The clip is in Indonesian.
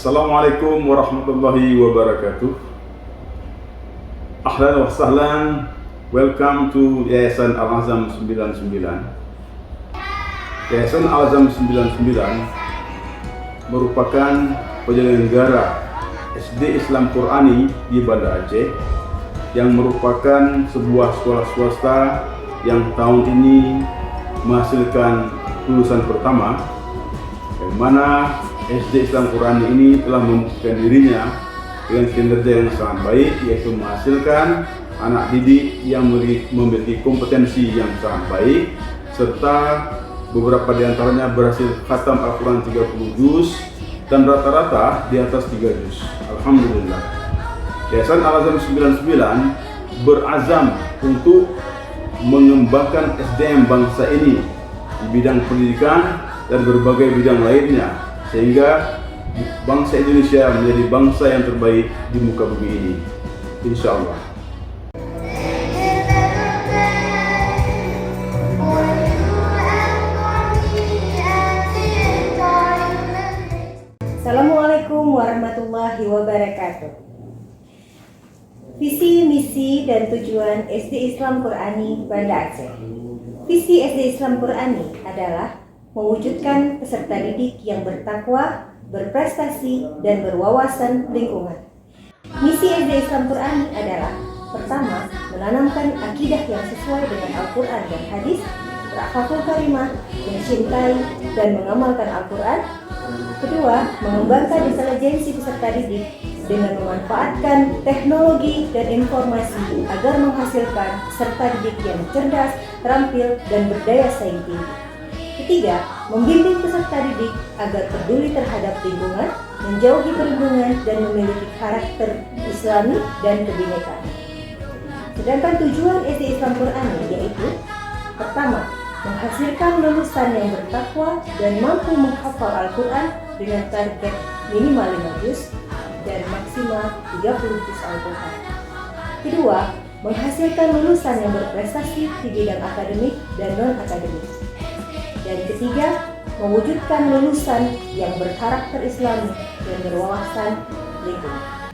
Assalamualaikum warahmatullahi wabarakatuh. Ahlan wa sahlan. Welcome to Yayasan Al-Azam 99. Yayasan Al-Azam 99 merupakan penyelenggara SD Islam Qurani di Banda Aceh yang merupakan sebuah sekolah swasta yang tahun ini menghasilkan lulusan pertama, yang mana SD Islam Qurani ini telah membuktikan dirinya dengan kinerja yang sangat baik, yaitu menghasilkan anak didik yang memiliki kompetensi yang sangat baik, serta beberapa di antaranya berhasil khatam Al-Quran 30 juz dan rata-rata di atas 3 juz. Alhamdulillah. Yayasan Al-Azam 99 berazam untuk mengembangkan SDM bangsa ini di bidang pendidikan dan berbagai bidang lainnya, sehingga bangsa Indonesia menjadi bangsa yang terbaik di muka bumi ini, insya Allah. Assalamualaikum warahmatullahi wabarakatuh. Visi, misi, dan tujuan SD Islam Qurani Banda Aceh. Visi SD Islam Qurani adalah mewujudkan peserta didik yang bertakwa, berprestasi, dan berwawasan lingkungan. Misi SD Islam Qurani adalah: pertama, menanamkan akidah yang sesuai dengan Al-Quran dan Hadis, berakhlakul karimah, mencintai dan mengamalkan Al-Quran. Kedua, mengembangkan intelijensi peserta didik dengan memanfaatkan teknologi dan informasi agar menghasilkan peserta didik yang cerdas, terampil, dan berdaya saing tinggi. Ketiga, membimbing peserta didik agar peduli terhadap lingkungan, menjauhi perundungan, dan memiliki karakter Islami dan kebinekaan. Sedangkan tujuan SD Islam Qurani yaitu: pertama, menghasilkan lulusan yang bertakwa dan mampu menghafal Al-Quran dengan target minimal 5 juz dan maksimal 30 juz Al-Quran. Kedua, menghasilkan lulusan yang berprestasi di bidang akademik dan non-akademik. Dan ketiga, mewujudkan lulusan yang berkarakter Islami dan berwawasan lingkungan.